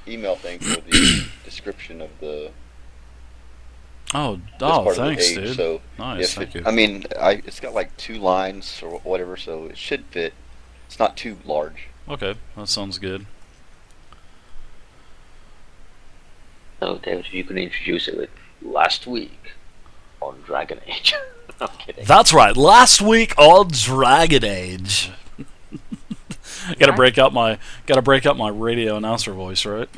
email thing for the description of Oh, this oh, part of the thanks, page. dude. So Nice, if thank you. I mean, it's got like 2 lines or whatever, so it should fit. It's not too large. Okay, that sounds good. So, David, if you can introduce it with last week on Dragon Age. I'm kidding. That's right. Last week on Dragon Age. Gotta break out my radio announcer voice, right?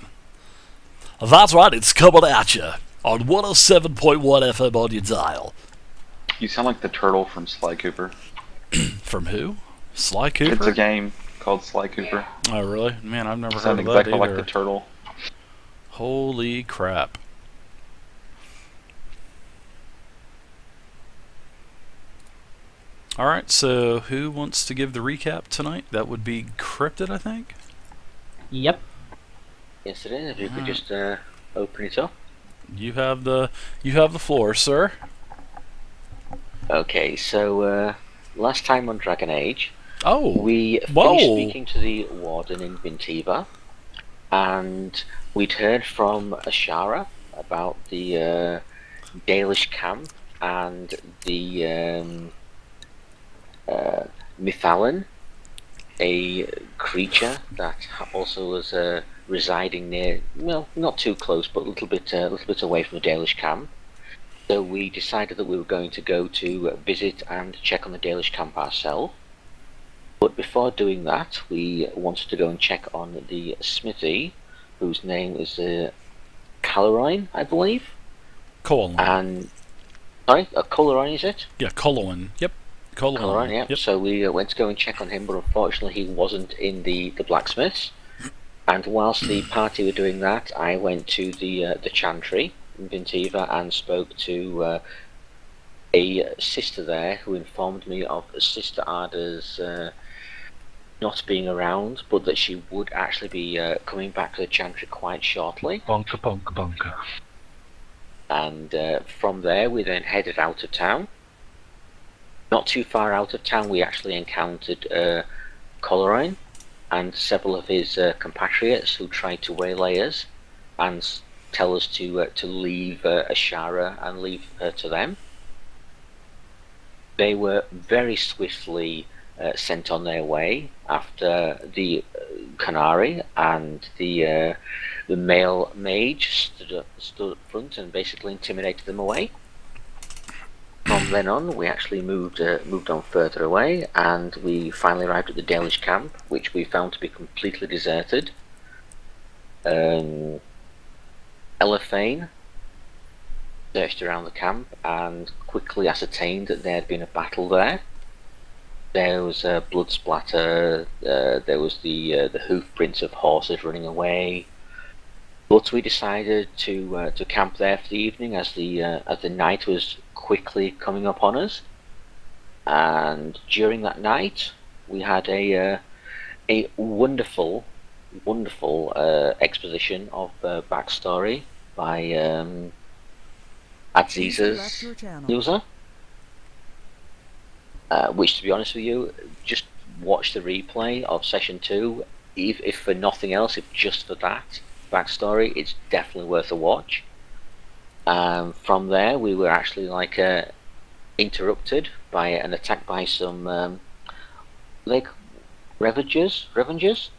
That's right. It's coming at you on 107.1 FM on your dial. You sound like the turtle from Sly Cooper. From who? Sly Cooper? It's a game called Sly Cooper. Oh, really? Man, I've never You heard sound of that exactly either. like the turtle. Holy crap. Alright, so who wants to give the recap tonight? That would be Cryptid, I think? Yep. Yes, it is. If you could just open it up. You have the floor, sir. Okay, so last time on Dragon Age, Oh, we whoa. finished speaking to the warden in Vintiva, and we'd heard from Ashara about the Dalish camp and the Mythalan, a creature that also was residing near, well, not too close, but a little bit away from the Dalish camp. So we decided that we were going to go to visit and check on the Dalish camp ourselves. But before doing that, we wanted to go and check on the smithy, whose name is Calorin, I believe. Colon. And sorry, Colorin, is it? Yeah, Colon. Yep. Colon. Colorin, yeah. Yep. So we went to go and check on him, but unfortunately he wasn't in the blacksmiths. And whilst the party were doing that, I went to the chantry in Vintiva and spoke to a sister there who informed me of Sister Ada's not being around, but that she would actually be coming back to the chantry quite shortly. Bonker, bonker, bonker. And from there we then headed out of town. Not too far out of town we actually encountered Coleraine and several of his compatriots who tried to waylay us and tell us to leave Ashara and leave her to them. They were very swiftly sent on their way after the Canary and the male mage stood up front and basically intimidated them away. From then on, we actually moved on further away, and we finally arrived at the Dalish camp, which we found to be completely deserted. Elephane searched around the camp and quickly ascertained that there had been a battle there. There was blood splatter. There was the hoof prints of horses running away. But we decided to camp there for the evening as the night was quickly coming upon us. And during that night, we had a wonderful exposition of backstory by Aziz's user. Which, to be honest with you, just watch the replay of session 2. If for nothing else, if just for that backstory, it's definitely worth a watch. From there, we were actually interrupted by an attack by some Revengers. Revengers.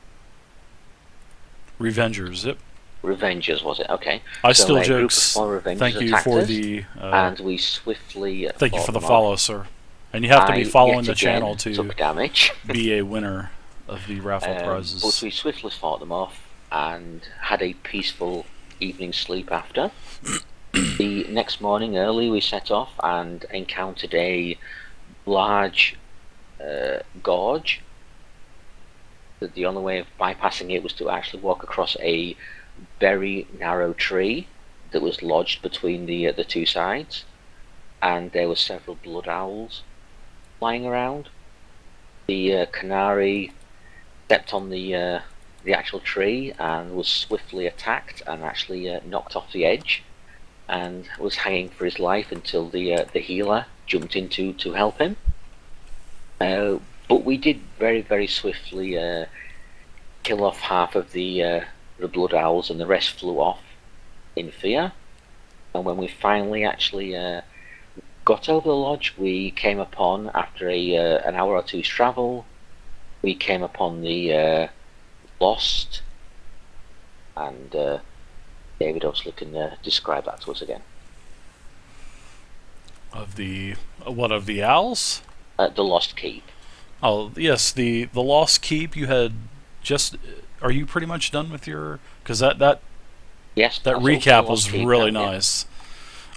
Yep. Revengers, was it? Okay. I So still a group of jokes. 4 Revengers Thank you attacked for us, the. and we swiftly. Thank you fought for the them follow, off. sir. And you have to be I, following yet the again, channel to took damage. be a winner of the raffle prizes. But we swiftly fought them off and had a peaceful evening's sleep after. The next morning early we set off and encountered a large gorge. The only way of bypassing it was to actually walk across a very narrow tree that was lodged between the two sides, and there were several blood owls lying around. The canary stepped on the actual tree and was swiftly attacked and actually knocked off the edge, and was hanging for his life until the healer jumped in to help him. But we did very, very swiftly kill off half of the the blood owls, and the rest flew off in fear. And when we finally actually got over the lodge, we came upon, after an hour or two's travel, we came upon the lost, and David obviously can describe that to us again. Of the what of the owls? The Lost Keep. Oh yes, the Lost Keep. You had just. Are you pretty much done with your? Because that Yes, that that's recap also was Lost Keep really now, yeah. nice.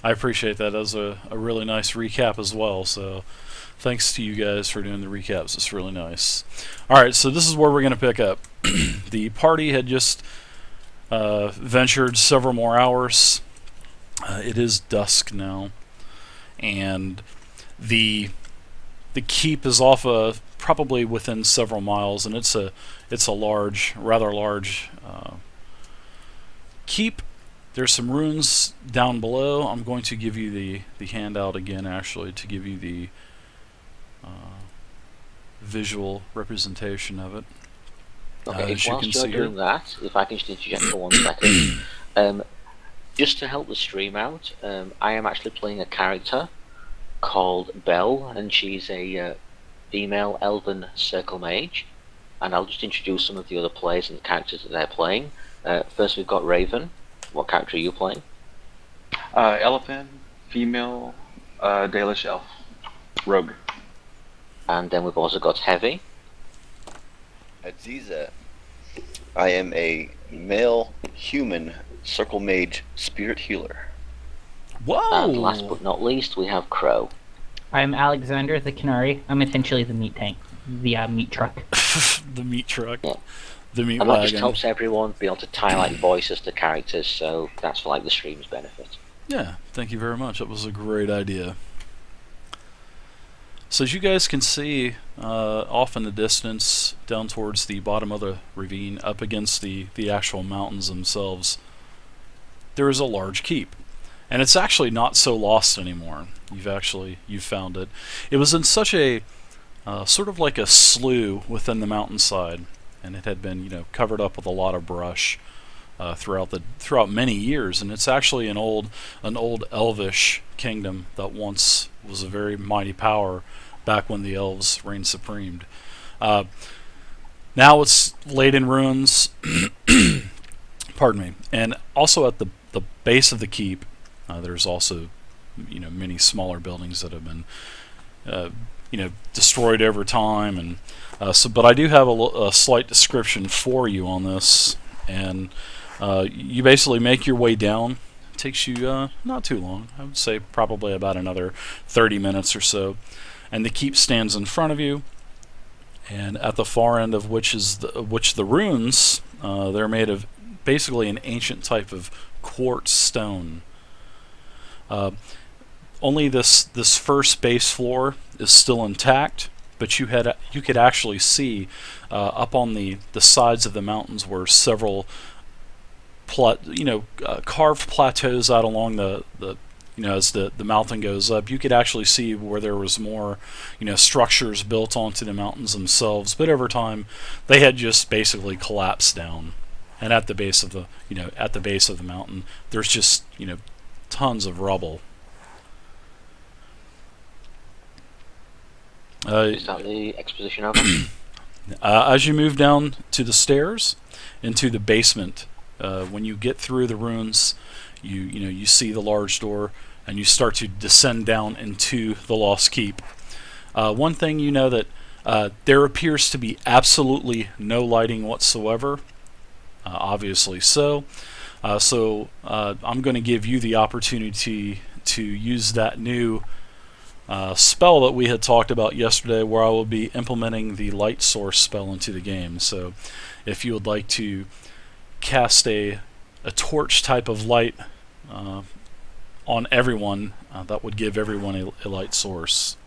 I appreciate that as a really nice recap as well. So thanks to you guys for doing the recaps. It's really nice. All right, so this is where we're going to pick up. The party had just ventured several more hours. It is dusk now, and the keep is off probably within several miles, and it's a rather large keep. There's some ruins down below. I'm going to give you the handout again, actually, to give you the visual representation of it. Okay, As you whilst can you're see here. doing that, if I can just interject for 1 second, just to help the stream out, I am actually playing a character called Belle, and she's a female elven circle mage. And I'll just introduce some of the other players and the characters that they're playing. First, we've got Raven. What character are you playing? Elephant, female, Dalish elf, rogue. And then we've also got Heavy. Aziza. I am a male human circle mage spirit healer. Whoa! And last but not least, we have Crow. I'm Alexander the Canary. I'm essentially the meat tank, the meat truck. The meat truck. Yeah. The meat And that just wagon. helps everyone be able to tie like voices to characters, so that's for like the stream's benefit. Yeah, thank you very much. That was a great idea. So as you guys can see, off in the distance, down towards the bottom of the ravine, up against the actual mountains themselves, there is a large keep. And it's actually not so lost anymore. You've found it. It was in such a sort of like a slough within the mountainside, and it had been covered up with a lot of brush throughout many years. And it's actually an old elvish kingdom that once was a very mighty power back when the elves reigned supreme. Now it's laid in ruins. Pardon me. And also at the base of the keep, there's also many smaller buildings that have been destroyed over time, and but I do have a slight description for you on this, and you basically make your way down. It takes you not too long. I would say probably about another 30 minutes or so, and the keep stands in front of you, and at the far end of which the ruins, they're made of basically an ancient type of quartz stone. Only this first base floor is still intact, but you could actually see up on the sides of the mountains were several carved plateaus out along the as the mountain goes up. You could actually see where there was more structures built onto the mountains themselves, but over time they had just basically collapsed down. And at the base of the mountain, there's just tons of rubble. Is that the exposition of it? As you move down to the stairs into the basement, when you get through the ruins, you see the large door, and you start to descend down into the Lost Keep. One thing that there appears to be absolutely no lighting whatsoever. Obviously so. I'm going to give you the opportunity to use that new spell that we had talked about yesterday, where I will be implementing the light source spell into the game. So if you would like to cast a torch type of light on everyone, that would give everyone a light source.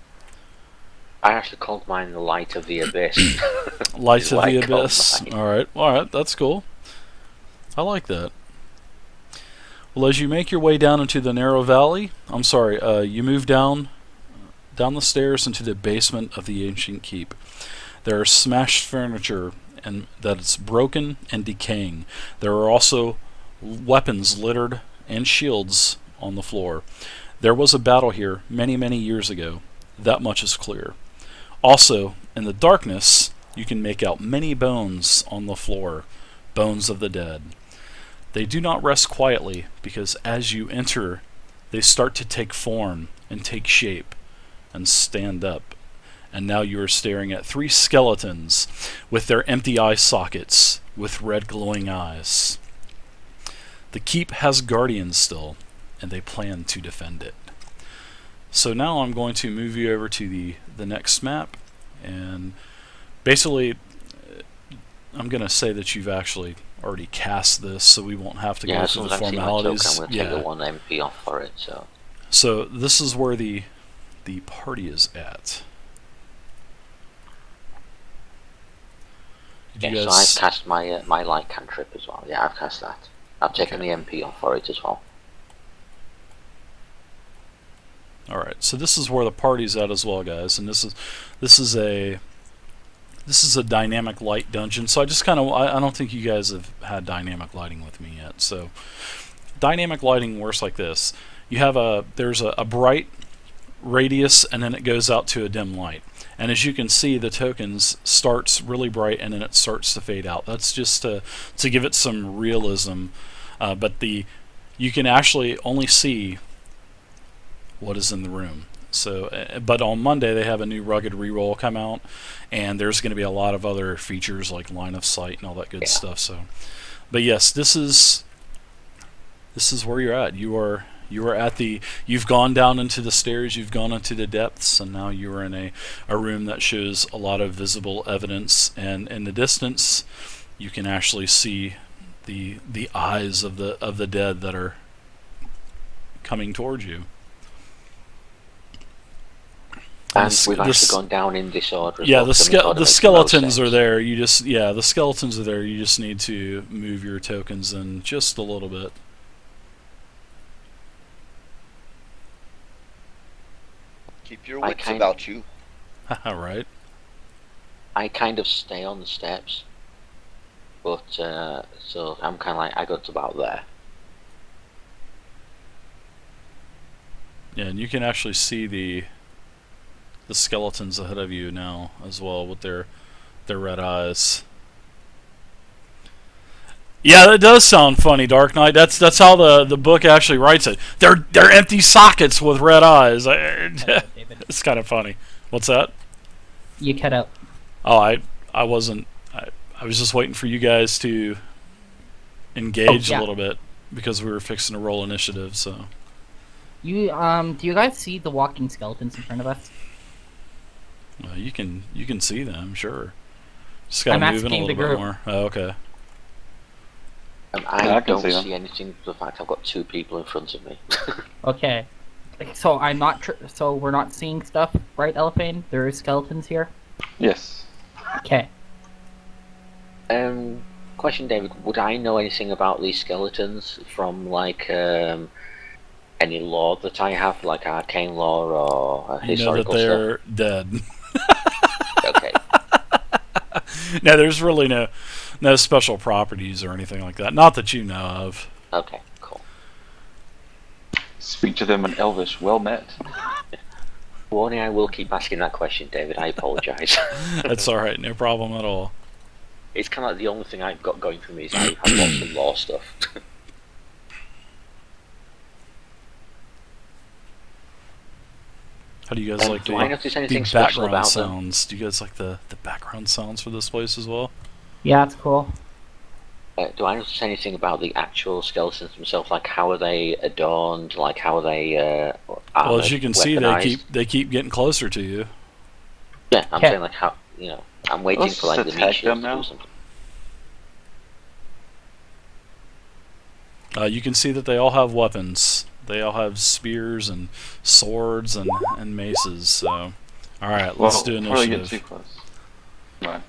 I actually called mine the Light of the Abyss. Light Is of what the I called Abyss. mine. Alright, that's cool. I like that. Well, as you make your way down into the narrow valley, you move down the stairs into the basement of the ancient keep. There are smashed furniture and that it's broken and decaying. There are also weapons littered and shields on the floor. There was a battle here many, many years ago. That much is clear. Also, in the darkness, you can make out many bones on the floor, bones of the dead. They do not rest quietly, because as you enter, they start to take form and take shape and stand up. And now you are staring at 3 skeletons with their empty eye sockets with red glowing eyes. The keep has guardians still, and they plan to defend it. So now I'm going to move you over to the next map, and basically I'm going to say that you've actually already cast this, so we won't have to Yeah, go as through soon the as I'm seeing my token, formalities. I'm going to take the 1 MP off for it. So this is where the party is at. Did you Yeah, guys... so I've cast my light cantrip as well. Yeah, I've cast that. I've taken the MP off for it as well. Alright, so this is where the party's at as well, guys, and this is a dynamic light dungeon. So I just kind of I don't think you guys have had dynamic lighting with me yet. So dynamic lighting works like this. You have there's a bright radius, and then it goes out to a dim light. And as you can see, the tokens starts really bright and then it starts to fade out. That's just to give it some realism. But you can actually only see what is in the room. So, but on Monday they have a new rugged reroll come out, and there's going to be a lot of other features like line of sight and all that good stuff. So, but yes, this is where you're at. You are at you've gone down into the stairs, you've gone into the depths, and now you are in a room that shows a lot of visible evidence, and in the distance you can actually see the eyes of the dead that are coming towards you. And we've actually gone down in disorder. Yeah, the skeletons are there. The skeletons are there. You just need to move your tokens in just a little bit. Keep your wits about you. Right. I kind of stay on the steps, but so I'm kind of like, I go to about there. Yeah, and you can actually see the skeletons ahead of you now as well with their red eyes. Yeah, that does sound funny, Dark Knight. That's how the book actually writes it. They're empty sockets with red eyes. It's kind of funny. What's that? You cut out. Oh, I wasn't. I was just waiting for you guys to engage a little bit because we were fixing to roll initiative. So You do you guys see the walking skeletons in front of us? you can see them, sure. Just gotta I'm move in a asking little the bit group. more. Oh, okay. I can don't see them. see anything for the fact I've got 2 people in front of me. Okay. So I'm not so we're not seeing stuff, right, Elephane? There are skeletons here. Yes. Okay. Question, David. Would I know anything about these skeletons from like any lore that I have, like arcane lore or You know that historical they're dead. stuff? Okay. No, there's really no special properties or anything like that. Not that you know of. Okay. Cool. Speak to them in Elvish. Well met. Warning, I will keep asking that question, David. I apologise. That's all right. No problem at all. It's kind of like the only thing I've got going for me is I have lots of lore stuff. How do you guys like do I notice anything the special background about them? sounds? Do you guys like the background sounds for this place as well? Yeah, it's cool. Do I notice anything about the actual skeletons themselves? Like how are they adorned? Like how are they Well, armored, as you can see, weaponized? they keep getting closer to you. Yeah, I'm Okay. saying like how I'm waiting Let's for like the attack meat shield them to now. do something. You can see that they all have weapons. They all have spears and swords and maces. So, all right, let's do Before they get initiative. too close. Come on.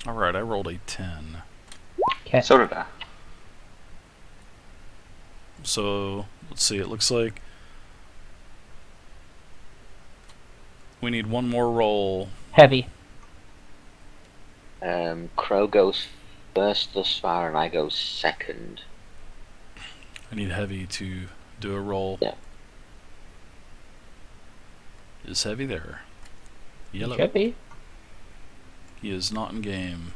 All right, I rolled a 10. Okay. So did I. So let's see. It looks like We need one more roll. Heavy. Crow goes first thus far, and I go second. I need Heavy to do a roll. Yeah. Is Heavy there? Yellow. Should be. He is not in game.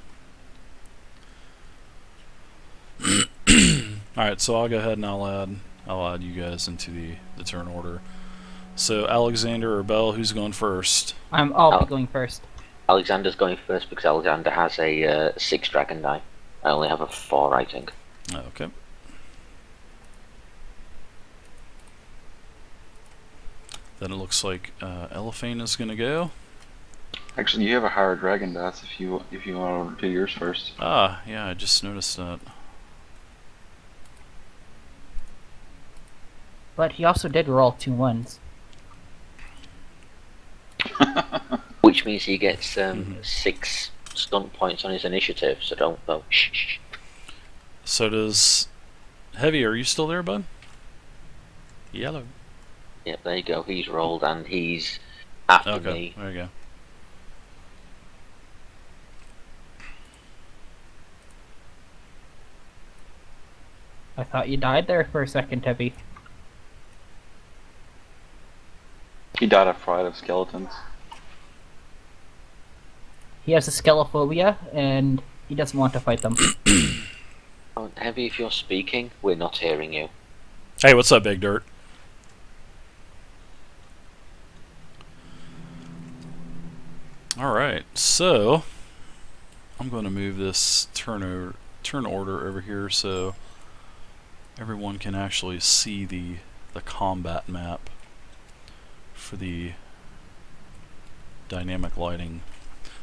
Alright, so I'll go ahead and I'll add you guys into the turn order. So Alexander or Bell, who's going first? I'll be going first. Alexander's going first because Alexander has a 6 dragon die. I only have a 4, I think. Okay. Then it looks like Elephant is going to go. Actually, you have a higher dragon dice if you want to do yours first. Ah, yeah, I just noticed that. But he also did roll 2 1s. Which means he gets 6 stunt points on his initiative, so don't vote. Shh. So does Heavy, are you still there, bud? Yellow. Yep, there you go. He's rolled and he's after Okay, me. there you go. I thought you died there for a second, Heavy. He died of fright of skeletons. He has a skelephobia, and he doesn't want to fight them. Oh, Heavy, if you're speaking, we're not hearing you. Hey, what's up, Big Dirt? Alright, so I'm going to move this turn order over here so everyone can actually see the combat map for the dynamic lighting.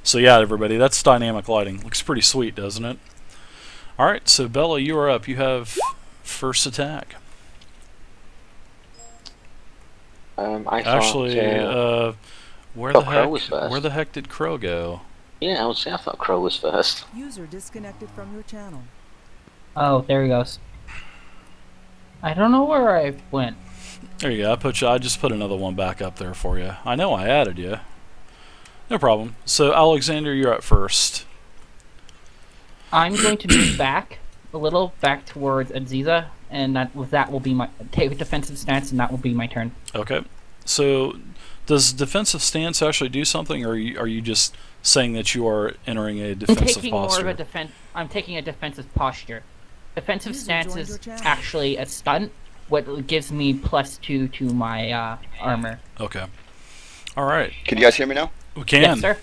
So yeah, everybody, that's dynamic lighting. Looks pretty sweet, doesn't it? Alright, so Bella, you are up. You have first attack. I Actually, thought, where thought the Crow heck? was first. Where the heck did Crow go? yeah, I would say I thought Crow was first. User disconnected from your channel. Oh, there he goes. I don't know where I went. There you go. I just put another one back up there for you. I know I added you. No problem. So Alexander, you're up first. I'm going to move back a little, back towards Aziza, and that will be my take a defensive stance, and that will be my turn. Okay. So does defensive stance actually do something, or are you just saying that you are entering a I'm defensive taking posture? more of a I'm taking a defensive posture. Defensive User stance joined is your channel. actually a stunt, what gives me +2 to my armor. Okay. All right. Can you guys hear me now? We can. Yes, sir.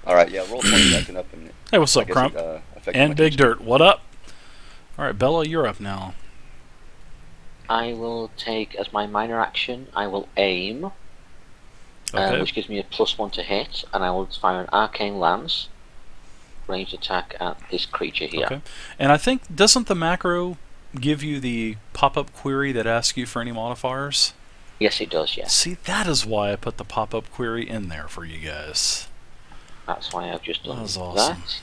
All right, yeah, roll 20 acting up. And Hey, what's I up, guess Crump? it, affected And my Big team's Dirt. What up? All right, Bella, you're up now. I will take, as my minor action, I will aim, Okay. which gives me a +1 to hit, and I will fire an arcane lance, ranged attack at this creature here. Okay. And I think, doesn't the macro give you the pop-up query that asks you for any modifiers? Yes, it does, yes. See, that is why I put the pop-up query in there for you guys. That's why I've just done That was awesome. that.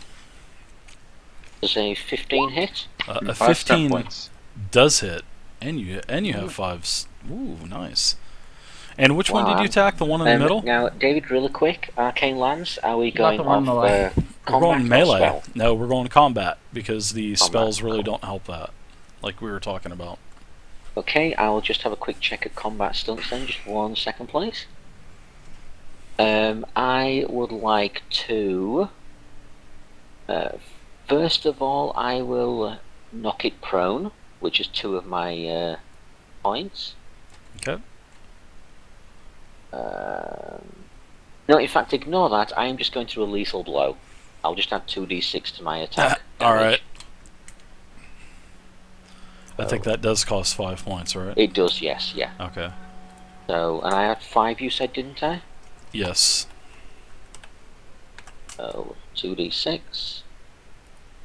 Does a 15 hit? A 5 stun 15 points. does hit, and you have 5s. Ooh, nice. And which one did Wow. you attack? The one in the middle? Now, David, really quick, arcane lance. Are we got going the one off melee. We're combat going or melee. spell? No, we're going combat because the Combat, spells really cool. don't help that, like we were talking about. Okay, I'll just have a quick check of combat stunts then. Just 1 second, please. I would like to. First of all, I will knock it prone, which is 2 of my points. Okay. No, in fact, ignore that. I am just going to release a blow. I'll just add 2d6 to my attack. All damage. right. I think that does cost 5 points, right? It does, yes, yeah. Okay. So, and I had 5, you said, didn't I? Yes. So, 2d6.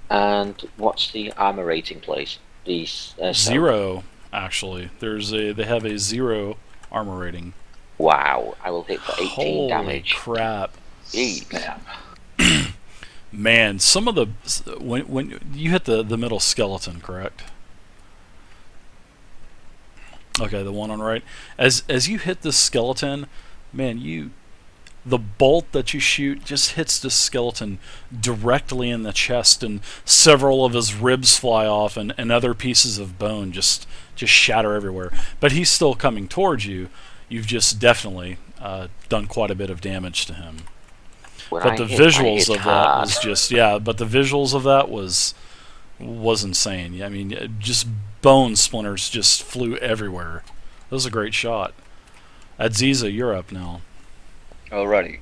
And what's the armor rating, please? The 0, actually. They have a 0 armor rating. Wow, I will hit for 18 Holy damage. crap. Jeez. Snap. Man, some of the when you hit the middle skeleton, correct? Okay, the one on the right. As you hit this skeleton, man, you the bolt that you shoot just hits the skeleton directly in the chest, and several of his ribs fly off, and other pieces of bone just shatter everywhere. But he's still coming towards you. You've just definitely done quite a bit of damage to him. When But I the hit, I visuals hit of that hard. was just But the visuals of that was insane. I mean, just bone splinters just flew everywhere. That was a great shot. Aziza, you're up now. Alrighty.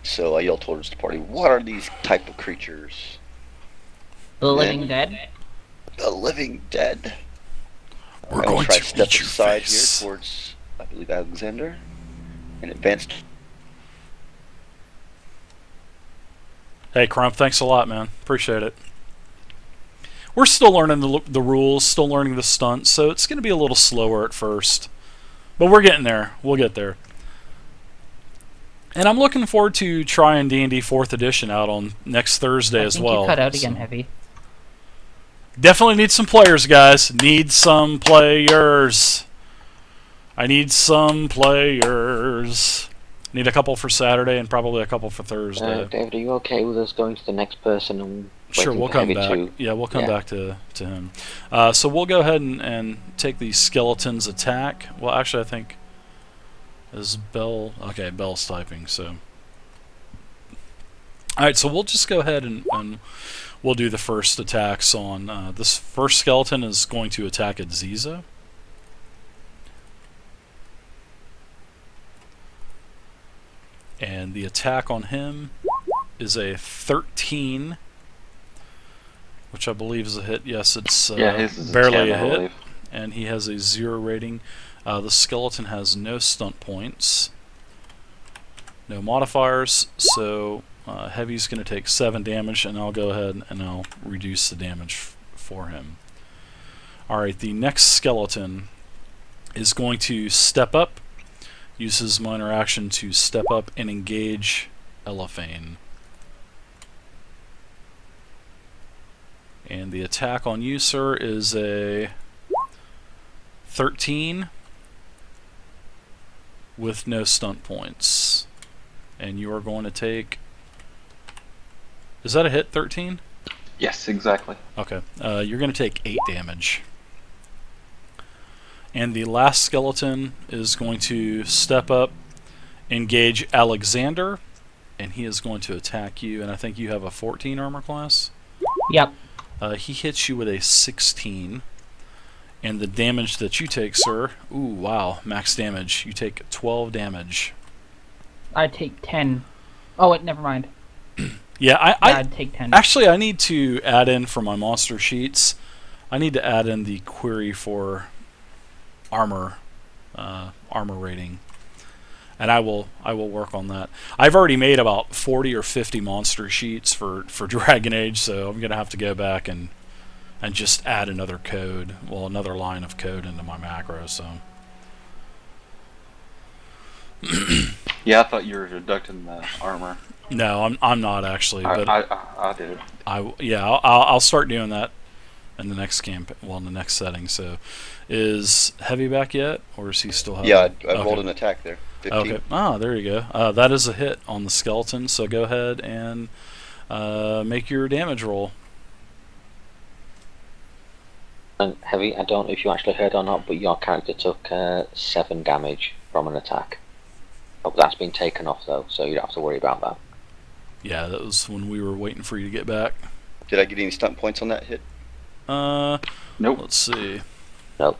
So I yell towards the party, what are these type of creatures? The Living Yeah. Dead. The living dead. We're I'll going try to step eat your aside face. here towards, I believe, Alexander. And advance. Hey, Crump, thanks a lot, man. Appreciate it. We're still learning the rules, still learning the stunts, so it's going to be a little slower at first. But we're getting there. We'll get there. And I'm looking forward to trying D&D 4th Edition out on next Thursday as I think well. you cut out so- again, Heavy. Definitely need some players, guys. Need some players. I need some players. Need a couple for Saturday and probably a couple for Thursday. David, are you okay with us going to the next person and Sure, waiting we'll for come Heavy back. to- Yeah, we'll come Yeah. back to him. So we'll go ahead and take the skeleton's attack. Well, actually, I think is Bell. Okay, Bell's typing. So, all right. So we'll just go ahead and we'll do the first attacks on this first skeleton. Is going to attack at Ziza. And the attack on him is a 13, which I believe is a hit. Yes, it's Yeah, his is barely 10, a I hit, believe. and he has a 0 rating. The skeleton has no stunt points, no modifiers, so Heavy's going to take 7 damage, and I'll go ahead and I'll reduce the damage for him. Alright, the next skeleton is going to step up, use his minor action to step up and engage Elephane. And the attack on you, sir, is a 13 with no stunt points. And you are going to take... Is that a hit, 13? Yes, exactly. Okay. You're going to take 8 damage. And the last skeleton is going to step up, engage Alexander, and he is going to attack you. And I think you have a 14 armor class. Yep. He hits you with a 16. And the damage that you take, sir... Ooh, wow. Max damage. You take 12 damage. I'd take 10. Oh, wait, never mind. Yeah, I'd take 10. Actually, I need to add in for my monster sheets. I need to add in the query for armor rating, and I will work on that. I've already made about 40 or 50 monster sheets for Dragon Age, so I'm gonna have to go back and just add another code, another line of code into my macro. So Yeah, I thought you were deducting the armor. no, I'm not actually, but I did. I'll start doing that in the next in the next setting. So, is Heavy back yet, or is he still heavy? Yeah, I Okay. rolled an attack there. 15. Okay. Ah, there you go. That is a hit on the skeleton. So go ahead and make your damage roll. And Heavy, I don't know if you actually heard or not, but your character took 7 damage from an attack. But that's been taken off though, so you don't have to worry about that. Yeah, that was when we were waiting for you to get back. Did I get any stunt points on that hit? Nope. Let's see. Nope.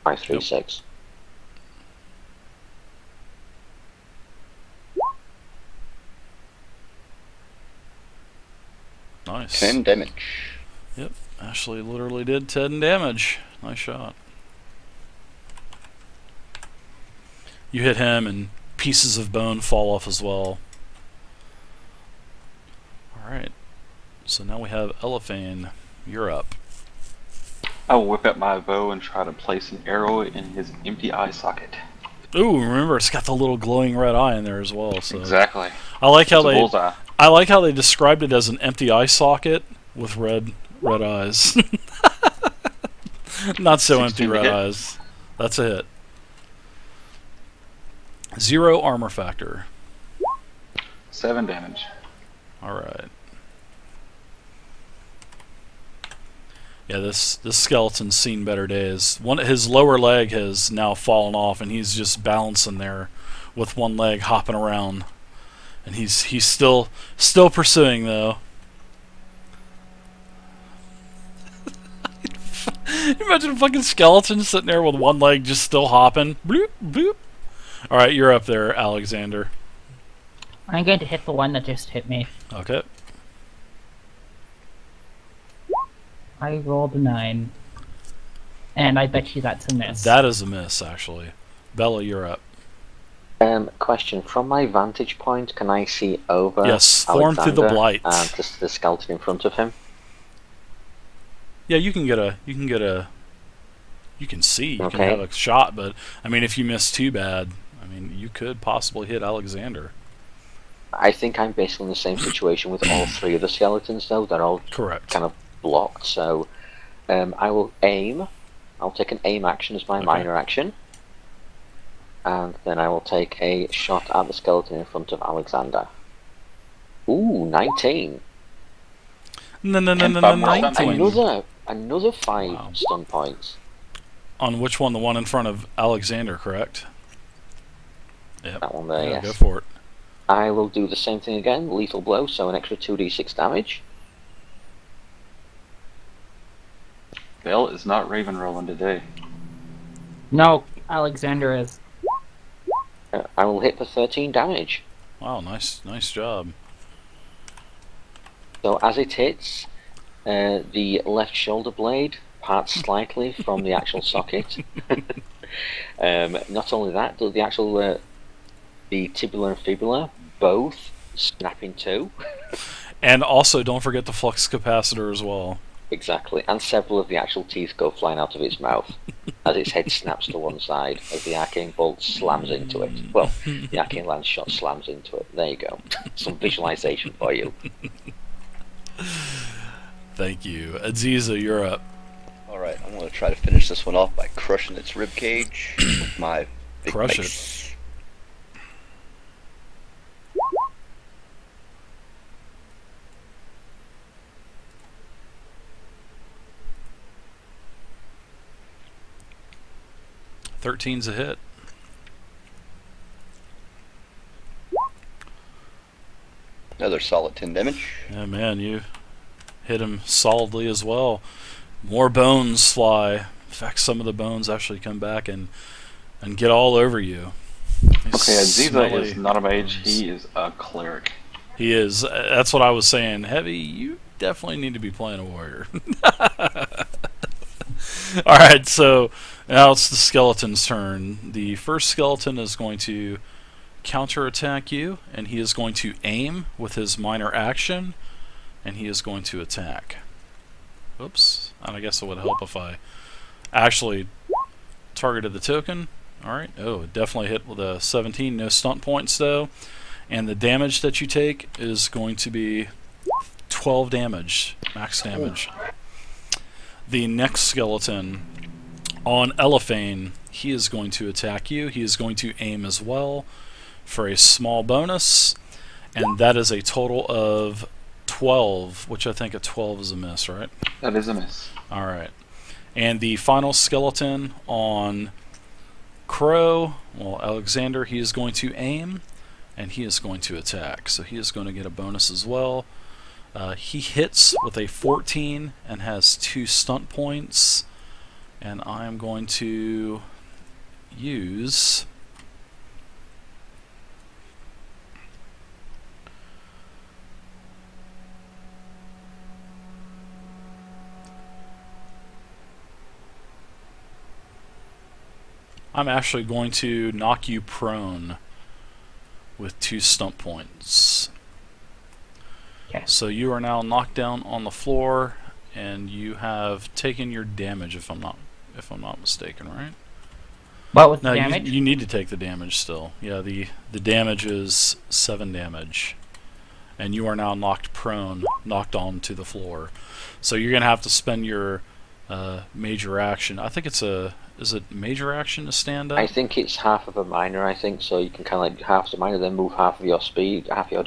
536. Nice. 10 damage. Yep. Ashley literally did 10 damage. Nice shot. You hit him, and pieces of bone fall off as well. Alright. So now we have Elephane. You're up. I will whip out my bow and try to place an arrow in his empty eye socket. Ooh, remember it's got the little glowing red eye in there as well. So Exactly. I like how It's a they bullseye. I like how they described it as an empty eye socket with red eyes. Not so empty 16 to red hit. eyes. That's a hit. 0 armor factor. 7 damage. Alright. Yeah, this skeleton's seen better days. His lower leg has now fallen off, and he's just balancing there with one leg hopping around. And he's still pursuing, though. Imagine a fucking skeleton sitting there with one leg just still hopping. Bloop, bloop. Alright, you're up there, Alexander. I'm going to hit the one that just hit me. Okay. I rolled a 9. And I bet you that's a miss. That is a miss, actually. Bella, you're up. Question: from my vantage point, can I see over? Yes, form through the Alexander blight. and just the skeleton in front of him? Yeah, you can see, you can Okay. have a shot, but I mean, if you miss too bad, I mean, you could possibly hit Alexander. I think I'm basically in the same situation with all 3 of the skeletons, though. They're all Correct. kind of blocked, so I will aim. I'll take an aim action as my Okay. minor action. And then I will take a shot at the skeleton in front of Alexander. Ooh, 19. No, 19. Another 5 Wow. stun points. On which one? The one in front of Alexander, correct? Yep. That one there, Yeah, yes. go for it. I will do the same thing again, lethal blow, so an extra 2d6 damage. Bell is not Raven rolling today. No, Alexander is. I will hit for 13 damage. Wow, nice job. So as it hits, the left shoulder blade parts slightly from the actual socket. Not only that, the actual the tibula and fibula both snap in two. And also, don't forget the flux capacitor as well. Exactly, and several of the actual teeth go flying out of its mouth as its head snaps to one side as the arcane bolt slams into it. Well, the arcane lance shot slams into it. There you go. Some visualization for you. Thank you. Aziza, you're up. Alright, I'm going to try to finish this one off by crushing its rib cage with my big Crush mace. It. 13's a hit. Another solid 10 damage. Yeah, man, you hit him solidly as well. More bones fly. In fact, some of the bones actually come back and get all over you. Okay, Aziza Smelly is not a mage, bones. he is a cleric. He is. That's what I was saying. Heavy, you definitely need to be playing a warrior. Alright, so now it's the skeleton's turn. The first skeleton is going to counterattack you, and he is going to aim with his minor action, and he is going to attack. Oops. And I guess it would help if I actually targeted the token. Alright. Oh, it definitely hit with a 17. No stunt points, though. And the damage that you take is going to be 12 damage. Max damage. The next skeleton on Elephane, he is going to attack you. He is going to aim as well for a small bonus. And that is a total of 12, which I think a 12 is a miss, right? That is a miss. Alright. And the final skeleton on Crow, well, Alexander, he is going to aim, and he is going to attack. So he is going to get a bonus as well. He hits with a 14 and has 2 stunt points. And I am going to use... I'm actually going to knock you prone with 2 stump points. Okay. So you are now knocked down on the floor, and you have taken your damage, if I'm not mistaken, right? What was the No, damage? you need to take the damage still. Yeah, the damage is 7 damage, and you are now knocked prone, knocked onto the floor. So you're gonna have to spend your major action. I think it's a. Is it major action to stand up? I think it's half of a minor. I think so. You can kind of like half the minor, then move half of your speed, half your